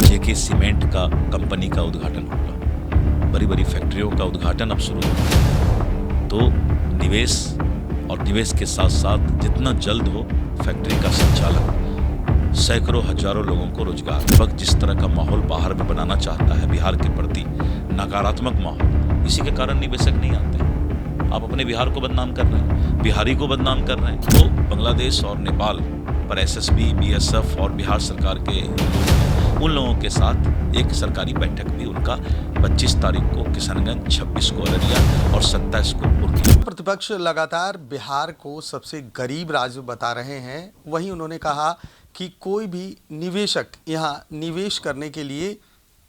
जेके cement का company का उद्घाटन होगा, बड़ी बड़ी फैक्ट्रियों का उद्घाटन अब शुरू होगा। तो निवेश और निवेश के साथ साथ जितना जल्द हो फैक्ट्री का संचालन, सैकड़ों हजारों लोगों को रोजगार। वक्त जिस तरह का माहौल बाहर में बनाना चाहता है बिहार के प्रति, नकारात्मक माहौल, इसी के कारण निवेशक नहीं आते। आप अपने बिहार को बदनाम कर रहे हैं, बिहारी को बदनाम कर रहे हैं। तो बांग्लादेश और नेपाल पर एसएसबी, बीएसएफ और बिहार सरकार के लोग हैं, उन लोगों के साथ एक सरकारी बैठक भी उनका 25 तारीख को किशनगंज, 26 को अररिया और 27 को पूर्णिया। प्रतिपक्ष लगातार बिहार को सबसे गरीब राज्य बता रहे हैं। वहीं उन्होंने कहा कि कोई भी निवेशक यहाँ निवेश करने के लिए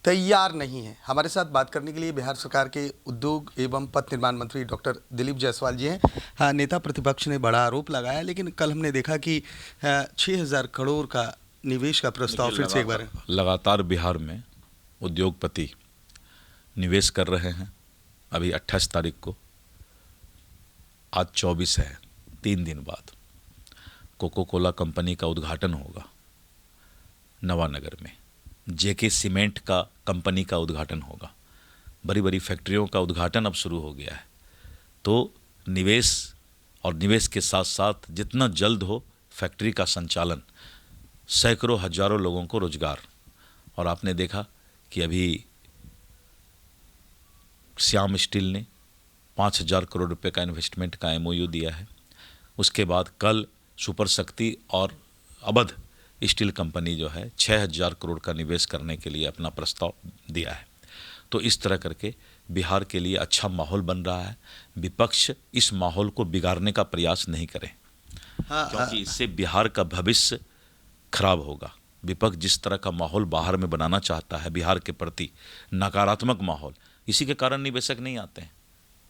तैयार नहीं है। हमारे साथ बात करने के लिए बिहार सरकार के उद्योग एवं पथ निर्माण मंत्री डॉक्टर दिलीप जायसवाल जी हैं। हाँ, नेता प्रतिपक्ष ने बड़ा आरोप लगाया, लेकिन कल हमने देखा कि 6000 करोड़ का निवेश का प्रस्ताव फिर से एक बार लगातार बिहार में उद्योगपति निवेश कर रहे हैं। अभी 28 तारीख को, आज 24 है, 3 दिन बाद कोको कोला कंपनी का उद्घाटन होगा नवानगर में। जेके सीमेंट का कंपनी का उद्घाटन होगा, बड़ी बड़ी फैक्ट्रियों का उद्घाटन अब शुरू हो गया है। तो निवेश और निवेश के साथ साथ जितना जल्द हो फैक्ट्री का संचालन, सैकड़ों हजारों लोगों को रोजगार। और आपने देखा कि अभी श्याम स्टील ने 5000 करोड़ रुपए का इन्वेस्टमेंट का एमओयू दिया है। उसके बाद कल सुपर शक्ति और अवध स्टील कंपनी जो है 6000 करोड़ का निवेश करने के लिए अपना प्रस्ताव दिया है। तो इस तरह करके बिहार के लिए अच्छा माहौल बन रहा है। विपक्ष इस माहौल को बिगाड़ने का प्रयास नहीं करें, क्योंकि इससे बिहार का भविष्य खराब होगा। विपक्ष जिस तरह का माहौल बाहर में बनाना चाहता है बिहार के प्रति, नकारात्मक माहौल, इसी के कारण निवेशक नहीं आते हैं।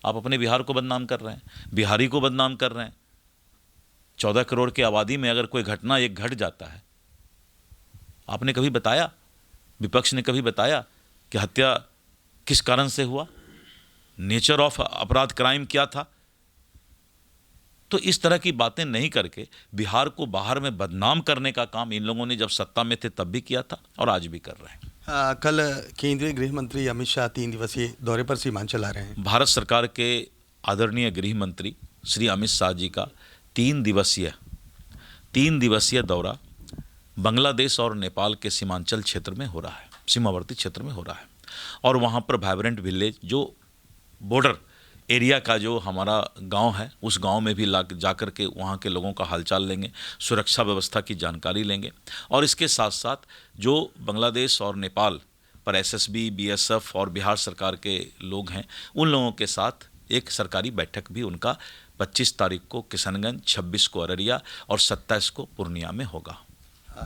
आप अपने बिहार को बदनाम कर रहे हैं, बिहारी को बदनाम कर रहे हैं। 14 करोड़ की आबादी में अगर कोई घटना एक घट जाता है, आपने कभी बताया, विपक्ष ने कभी बताया कि हत्या किस कारण से हुआ, नेचर ऑफ अपराध क्राइम क्या था? तो इस तरह की बातें नहीं करके बिहार को बाहर में बदनाम करने का काम इन लोगों ने जब सत्ता में थे तब भी किया था और आज भी कर रहे हैं। कल केंद्रीय गृह मंत्री अमित शाह 3 दिवसीय दौरे पर सीमांचल आ रहे हैं। भारत सरकार के आदरणीय गृह मंत्री श्री अमित शाह जी का 3 दिवसीय दौरा बांग्लादेश और नेपाल के सीमांचल क्षेत्र में हो रहा है, सीमावर्ती क्षेत्र में हो रहा है। और वहाँ पर वाइब्रेंट विलेज, जो बॉर्डर एरिया का जो हमारा गांव है, उस गांव में भी जाकर के वहाँ के लोगों का हालचाल लेंगे, सुरक्षा व्यवस्था की जानकारी लेंगे। और इसके साथ साथ जो बांग्लादेश और नेपाल पर एसएसबी, बीएसएफ और बिहार सरकार के लोग हैं, उन लोगों के साथ एक सरकारी बैठक भी उनका 25 तारीख को किशनगंज, 26 को अररिया और 27 को पूर्णिया में होगा।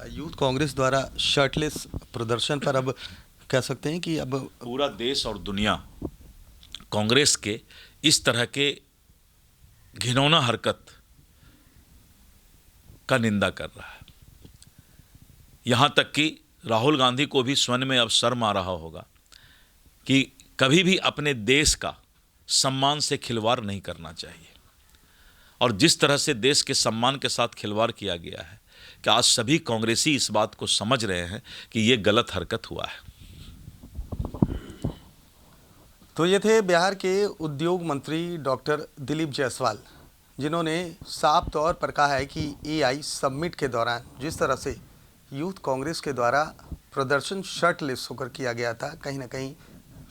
यूथ कांग्रेस द्वारा शर्टलेस प्रदर्शन पर अब कह सकते हैं कि अब पूरा देश और दुनिया कांग्रेस के इस तरह के घिनौना हरकत का निंदा कर रहा है। यहाँ तक कि राहुल गांधी को भी स्वयं में अब शर्म आ रहा होगा कि कभी भी अपने देश का सम्मान से खिलवाड़ नहीं करना चाहिए। और जिस तरह से देश के सम्मान के साथ खिलवाड़ किया गया है कि आज सभी कांग्रेसी इस बात को समझ रहे हैं कि ये गलत हरकत हुआ है। तो ये थे बिहार के उद्योग मंत्री डॉक्टर दिलीप जायसवाल, जिन्होंने साफ तौर पर कहा है कि एआई समिट के दौरान जिस तरह से यूथ कांग्रेस के द्वारा प्रदर्शन शर्टलेस होकर किया गया था, कहीं ना कहीं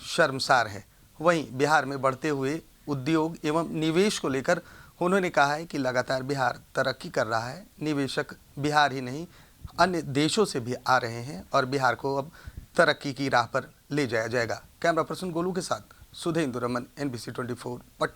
शर्मसार है। वहीं बिहार में बढ़ते हुए उद्योग एवं निवेश को लेकर उन्होंने कहा है कि लगातार बिहार तरक्की कर रहा है। निवेशक बिहार ही नहीं अन्य देशों से भी आ रहे हैं और बिहार को अब तरक्की की राह पर ले जाया जाएगा। कैमरा पर्सन गोलू के साथ सुधेंद्र रमन, NBC 24 पटना।